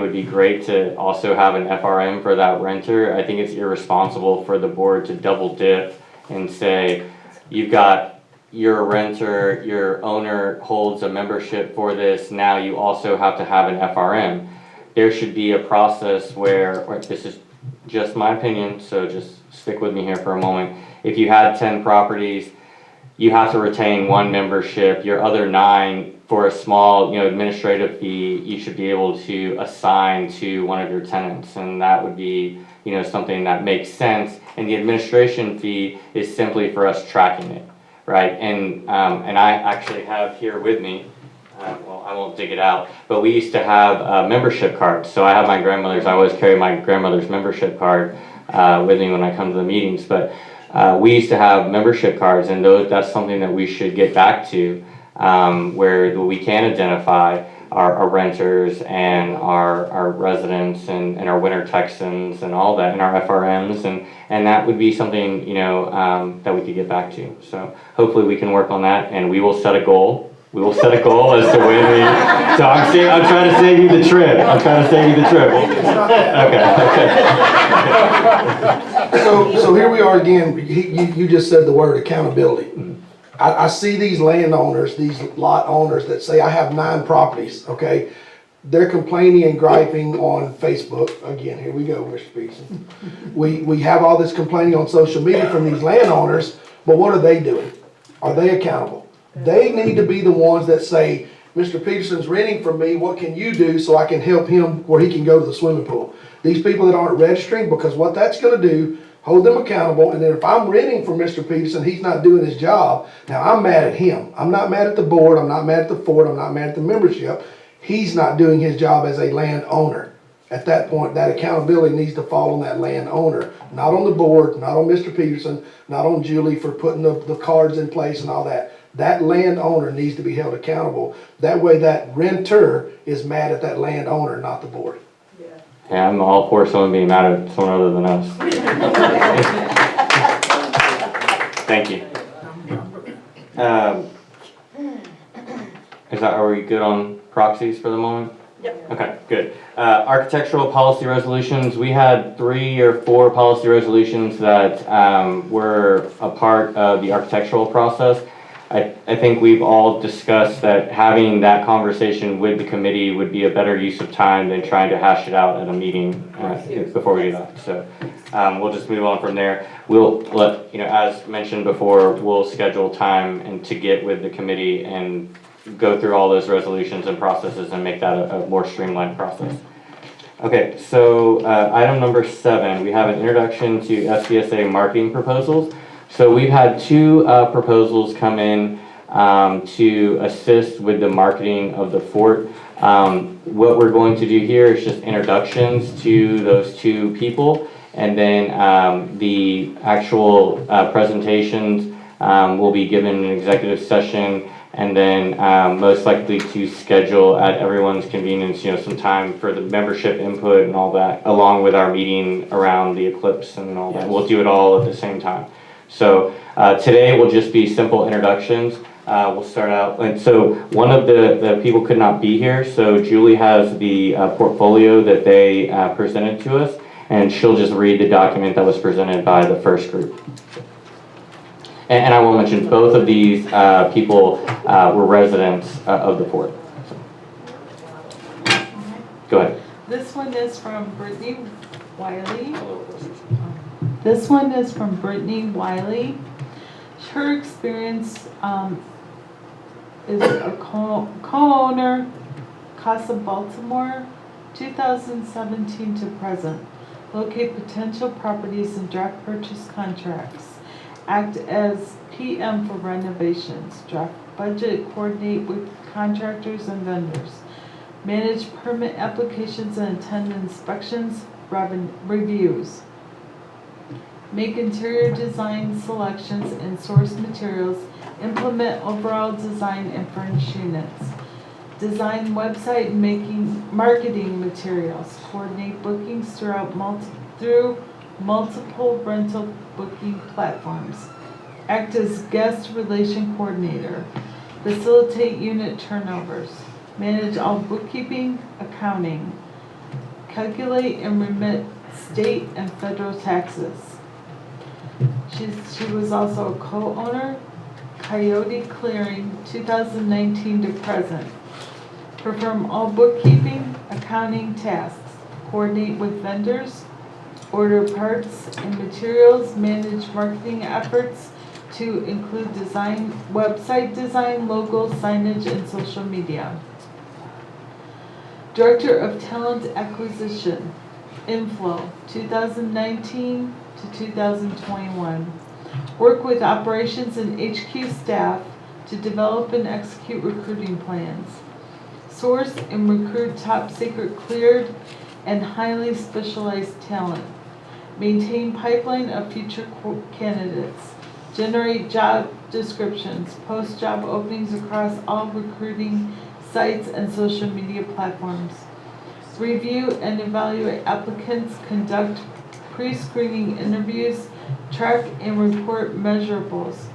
would be great to also have an FRM for that renter. I think it's irresponsible for the board to double dip and say, you've got your renter, your owner holds a membership for this, now you also have to have an FRM. There should be a process where this is just my opinion, so just stick with me here for a moment. If you had 10 properties, you have to retain one membership. Your other 9, for a small, administrative fee, you should be able to assign to one of your tenants, and that would be, something that makes sense. And the administration fee is simply for us tracking it, right? And I actually have here with me. Well, I won't dig it out, but we used to have membership cards. So I have my grandmother's. I always carry my grandmother's membership card with me when I come to the meetings. But we used to have membership cards, and that's something that we should get back to, where we can identify our renters and our residents and our winter Texans and all that, and our FRMs, and that would be something that we could get back to. So hopefully we can work on that, and we will set a goal. We will set a goal as to when we. So I'm trying to save you the trip. Okay. So here we are again. You just said the word accountability. I see these landowners, these lot owners that say, I have 9 properties, okay? They're complaining and griping on Facebook. Again, here we go, Mr. Peterson. We have all this complaining on social media from these landowners, but what are they doing? Are they accountable? They need to be the ones that say, Mr. Peterson's renting from me, what can you do so I can help him where he can go to the swimming pool? These people that aren't registering, because what that's gonna do, hold them accountable, and then if I'm renting from Mr. Peterson, he's not doing his job, now I'm mad at him. I'm not mad at the board, I'm not mad at the fort, I'm not mad at the membership. He's not doing his job as a landowner. At that point, that accountability needs to fall on that landowner, not on the board, not on Mr. Peterson, not on Julie for putting the cards in place and all that. That landowner needs to be held accountable. That way that renter is mad at that landowner, not the board. Yeah, I'm all for someone being mad at someone other than us. Thank you. Are we good on proxies for the moment? Yep. Okay, good. Architectural policy resolutions. We had 3 or 4 policy resolutions that were a part of the architectural process. I think we've all discussed that having that conversation with the committee would be a better use of time than trying to hash it out at a meeting before we do that. So we'll just move on from there. We'll let, as mentioned before, we'll schedule time and to get with the committee and go through all those resolutions and processes and make that a more streamlined process. Okay, so item number 7, we have an introduction to FCSA marketing proposals. So we've had 2 proposals come in to assist with the marketing of the fort. What we're going to do here is just introductions to those 2 people, and then the actual presentations will be given an executive session, and then most likely to schedule at everyone's convenience, some time for the membership input and all that, along with our meeting around the eclipse and all that. We'll do it all at the same time. So today will just be simple introductions. We'll start out, and so one of the people could not be here, so Julie has the portfolio that they presented to us, and she'll just read the document that was presented by the first group. And I will mention both of these people were residents of the fort. So. Go ahead. This one is from Brittany Wiley. This one is from Brittany Wiley. Her experience is a co-owner, Casa Baltimore, 2017 to present. Locate potential properties and draft purchase contracts. Act as PM for renovations. Draft budget, coordinate with contractors and vendors. Manage permit applications and attend inspections, reviews. Make interior design selections and source materials. Implement overall design and furnish units. Design website and marketing materials. Coordinate bookings through multiple rental booking platforms. Act as guest relation coordinator. Facilitate unit turnovers. Manage all bookkeeping, accounting. calculate and remit state and federal taxes. She was also a co-owner, Coyote Clearing, 2019 to present. Perform all bookkeeping, accounting tasks, coordinate with vendors, order parts and materials, manage marketing efforts to include design, website design, logo, signage, and social media. Director of Talent Acquisition, Inflow, 2019 to 2021. Work with operations and HQ staff to develop and execute recruiting plans. Source and recruit top secret cleared and highly specialized talent. Maintain pipeline of future candidates. Generate job descriptions. Post job openings across all recruiting sites and social media platforms. Review and evaluate applicants. Conduct pre-screening interviews. Track and report measurables.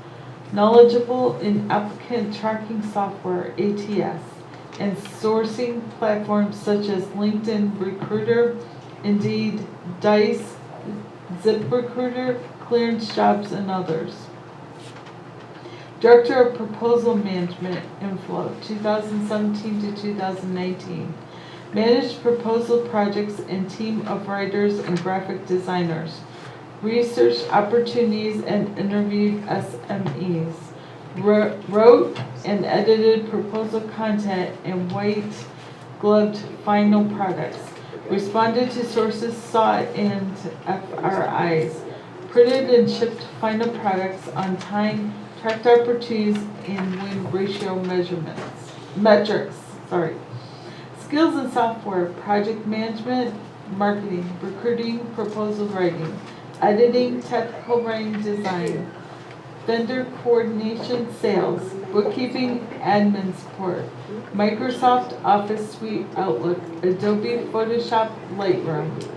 Knowledgeable in applicant tracking software, ATS, and sourcing platforms such as LinkedIn Recruiter, Indeed, Dice, ZipRecruiter, Clearance Jobs, and others. Director of Proposal Management, Inflow, 2017 to 2019. Managed proposal projects and team of writers and graphic designers. Researched opportunities and interviewed SMEs. Wrote and edited proposal content and white-gloved final products. Responded to sources sought and FRIs. Printed and shipped final products on time. Tracked opportunities and win ratio metrics. Skills and software, project management, marketing, recruiting, proposal writing, editing, technical writing, design, vendor coordination, sales, bookkeeping, admin support, Microsoft Office Suite, Outlook, Adobe Photoshop, Lightroom.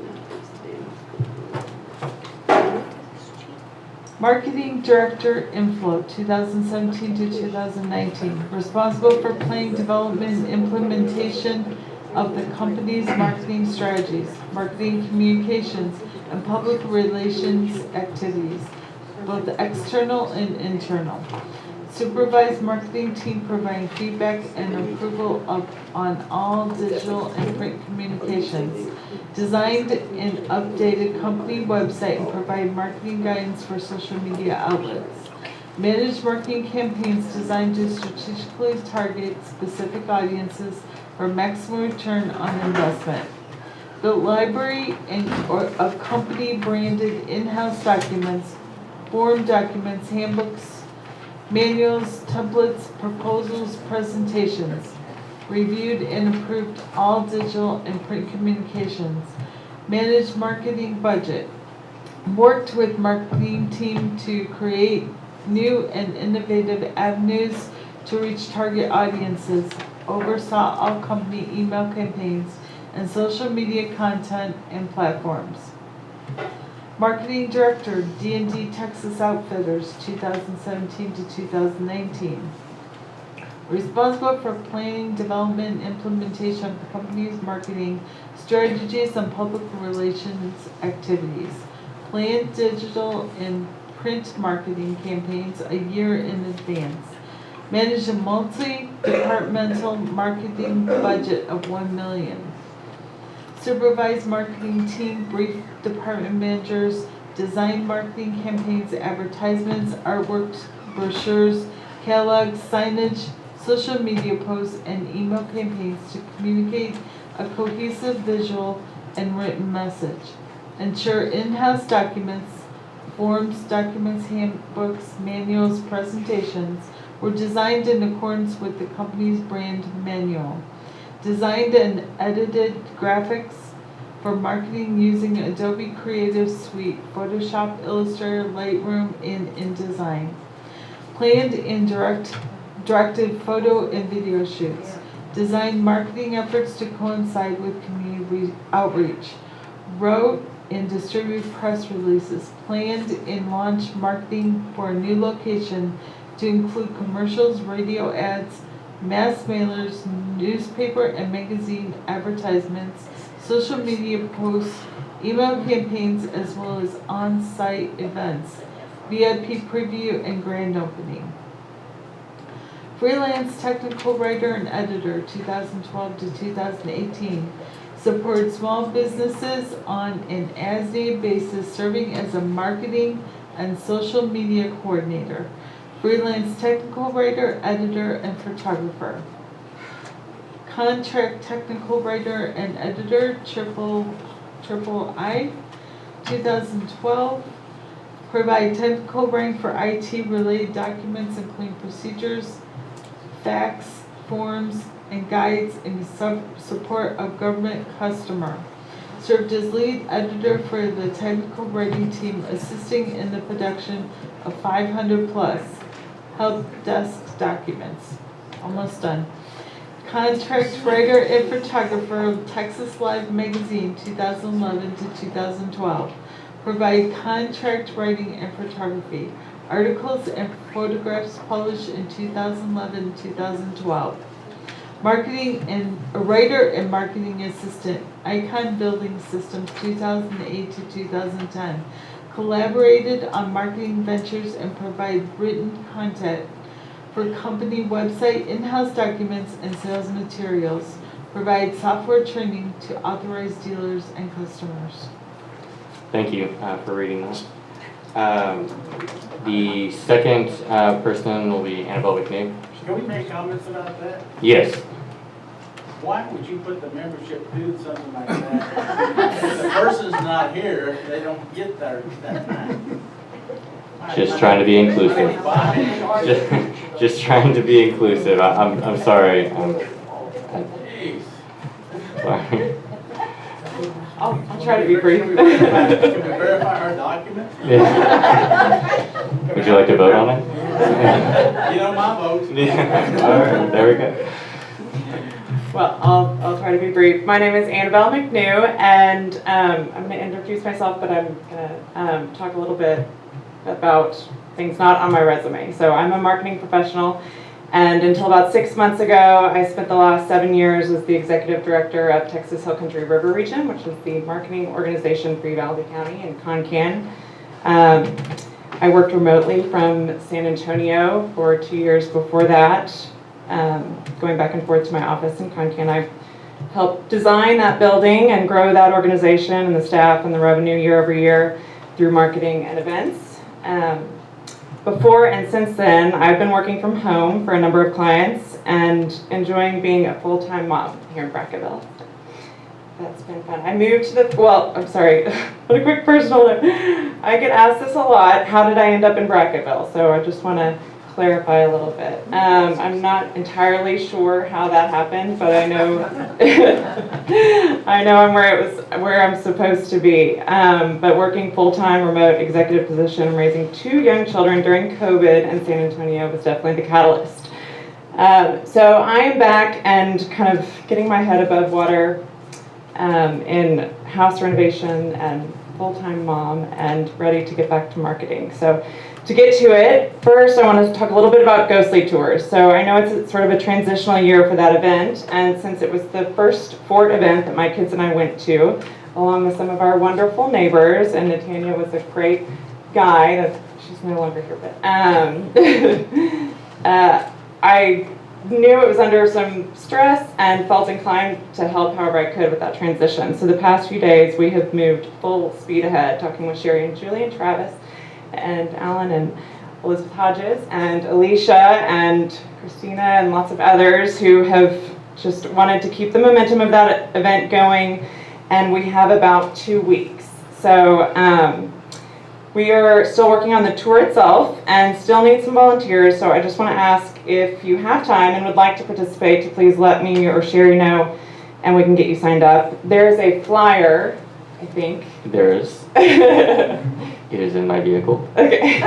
Marketing Director, Inflow, 2017 to 2019. Responsible for planning, development, and implementation of the company's marketing strategies, marketing communications, and public relations activities, both external and internal. Supervise marketing team providing feedback and approval on all digital and print communications. Designed and updated company website and provide marketing guidance for social media outlets. Manage marketing campaigns designed to strategically target specific audiences for maximum return on investment. Build library of company branded in-house documents, form documents, handbooks, manuals, templates, proposals, presentations. Reviewed and approved all digital and print communications. Managed marketing budget. Worked with marketing team to create new and innovative avenues to reach target audiences. Oversaw all company email campaigns and social media content and platforms. Marketing Director, D&D Texas Outfitters, 2017 to 2019. Responsible for planning, development, and implementation of the company's marketing strategies and public relations activities. Planned digital and print marketing campaigns a year in advance. Manage a multi-departmental marketing budget of $1 million. Supervise marketing team, brief department managers, design marketing campaigns, advertisements, artwork, brochures, catalogs, signage, social media posts, and email campaigns to communicate a cohesive visual and written message. Ensure in-house documents, forms, documents, handbooks, manuals, presentations were designed in accordance with the company's brand manual. Designed and edited graphics for marketing using Adobe Creative Suite, Photoshop, Illustrator, Lightroom, and InDesign. Planned and directed photo and video shoots. Designed marketing efforts to coincide with community outreach. Wrote and distributed press releases. Planned and launched marketing for a new location to include commercials, radio ads, mass mailers, newspaper and magazine advertisements, social media posts, email campaigns, as well as on-site events, VIP preview, and grand opening. Freelance technical writer and editor, 2012 to 2018. Supported small businesses on an as-needed basis, serving as a marketing and social media coordinator. Freelance technical writer, editor, and photographer. Contract technical writer and editor, triple I, 2012. Provide technical writing for IT related documents, including procedures, facts, forms, and guides in support of government customer. Served as lead editor for the technical writing team, assisting in the production of 500 plus help desk documents. Almost done. Contract writer and photographer of Texas Live Magazine, 2011 to 2012. Provide contract writing and photography. Articles and photographs published in 2011-2012. Marketing and a writer and marketing assistant, Icon Building Systems, 2008 to 2010. Collaborated on marketing ventures and provide written content for company website, in-house documents, and sales materials. Provide software training to authorized dealers and customers. Thank you for reading that. The second person will be Annabelle McNew. Can we make comments about that? Yes. Why would you put the membership to something like that? If the person's not here, they don't get there at that time. Just trying to be inclusive. Just trying to be inclusive. I'm sorry. Jeez. Sorry. I'll try to be brief. Can we verify our document? Yeah. Would you like to vote on it? You know my vote. Yeah. All right, there we go. Well, I'll try to be brief. My name is Annabelle McNew, and I'm going to introduce myself, but I'm going to talk a little bit about things not on my resume. So I'm a marketing professional, and until about 6 months ago, I spent the last 7 years as the executive director of Texas Hill Country River Region, which is the marketing organization for Uvalde County and Concan. I worked remotely from San Antonio for 2 years before that, going back and forth to my office in Concan. I helped design that building and grow that organization and the staff and the revenue year over year through marketing and events. Before and since then, I've been working from home for a number of clients and enjoying being a full-time mom here in Brackettville. That's been fun. I moved to I'm sorry, what a quick personal note. I get asked this a lot, how did I end up in Brackettville? So I just want to clarify a little bit. I'm not entirely sure how that happened, but I know I'm where I'm supposed to be. But working full-time remote executive position, raising 2 young children during COVID in San Antonio was definitely the catalyst. So I am back and kind of getting my head above water in house renovation and full-time mom and ready to get back to marketing. So to get to it, first I want to talk a little bit about Ghostly Tours. So I know it's sort of a transitional year for that event, and since it was the first Fort event that my kids and I went to, along with some of our wonderful neighbors, and Natania was a great guide. She's no longer here, but I knew it was under some stress and felt inclined to help however I could with that transition. So the past few days we have moved full speed ahead, talking with Sherry and Julie and Travis and Alan and Elizabeth Hodges and Alicia and Christina and lots of others who have just wanted to keep the momentum of that event going, and we have about 2 weeks. So we are still working on the tour itself and still need some volunteers, so I just want to ask if you have time and would like to participate to please let me or Sherry know and we can get you signed up. There's a flyer, I think. There is. It is in my vehicle. Okay.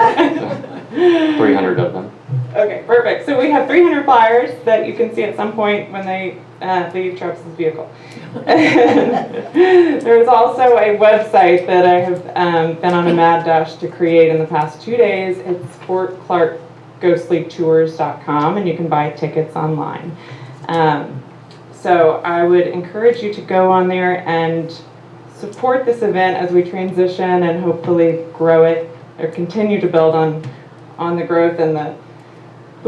300 of them. Okay, perfect. So we have 300 flyers that you can see at some point when they leave Travis's vehicle. There's also a website that I have been on a mad dash to create in the past 2 days. It's FortClarkGhostlyTours.com, and you can buy tickets online. So I would encourage you to go on there and support this event as we transition and hopefully grow it or continue to build on the growth and the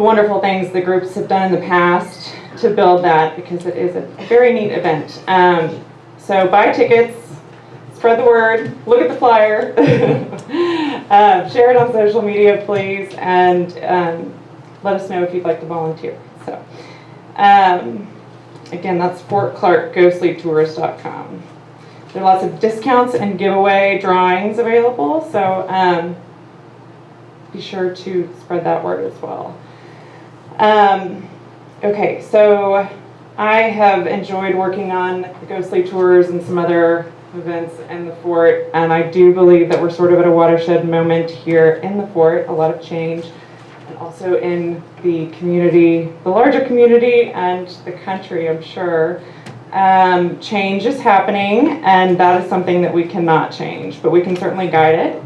wonderful things the groups have done in the past to build that, because it is a very neat event. So buy tickets, spread the word, look at the flyer, share it on social media, please, and let us know if you'd like to volunteer. So, again, that's FortClarkGhostlyTours.com. There are lots of discounts and giveaway drawings available, so be sure to spread that word as well. Okay, so I have enjoyed working on the Ghostly Tours and some other events in the fort, and I do believe that we're sort of at a watershed moment here in the fort, a lot of change, and also in the community, the larger community and the country, I'm sure. Change is happening, and that is something that we cannot change, but we can certainly guide it.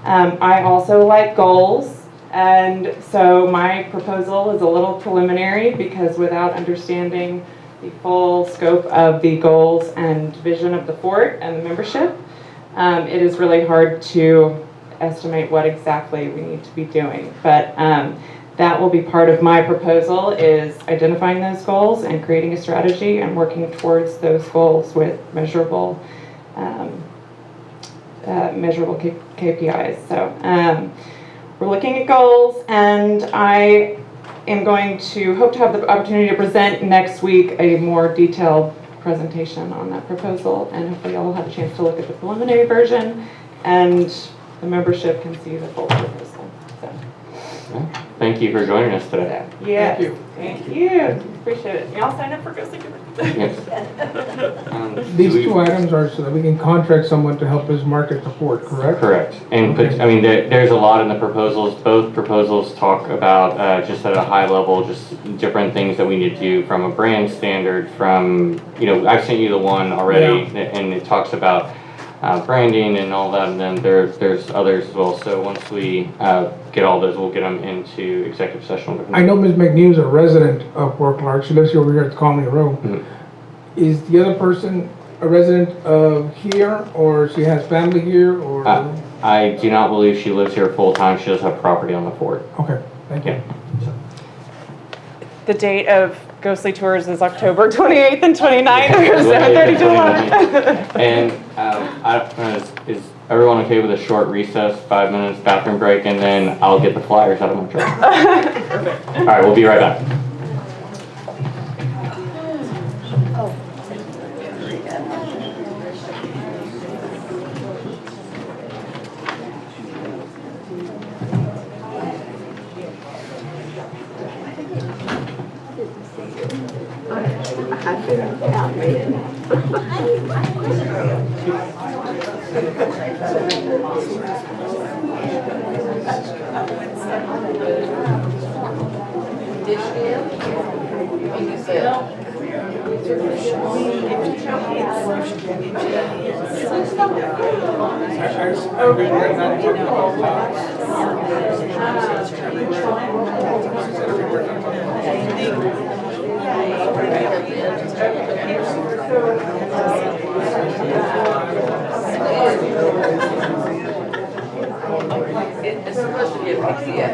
I also like goals. And so my proposal is a little preliminary, because without understanding the full scope of the goals and vision of the fort and the membership, it is really hard to estimate what exactly we need to be doing. But that will be part of my proposal, is identifying those goals and creating a strategy and working towards those goals with measurable KPIs. So. We're looking at goals, and I am going to hope to have the opportunity to present next week a more detailed presentation on that proposal, and hopefully y'all will have a chance to look at the preliminary version and the membership can see the full proposal. So. Thank you for joining us today. Yeah. Thank you. Thank you. Appreciate it. Y'all sign up for Ghostly Tours. Yes. These two items are so that we can contract someone to help us market the fort, correct? Correct. And Okay. I mean, there's a lot in the proposals. Both proposals talk about just at a high level, just different things that we need to do from a brand standard. From, you know, I've sent you the one already, and it talks about branding and all that. And then there's others as well. So once we get all those, we'll get them into executive session. I know Ms. McNew is a resident of Fort Clark. She lives over here at Colony Road. Mhm. Is the other person a resident of here, or she has family here, or? I do not believe she lives here full time. She does have property on the fort. Okay, thank you. The date of Ghostly Tours is October 28th and 29th, from 7:30 to 11. And is everyone okay with a short recess, 5 minutes bathroom break, and then I'll get the flyers out of my truck? Perfect. All right, we'll be right back. It's supposed to be a PCS.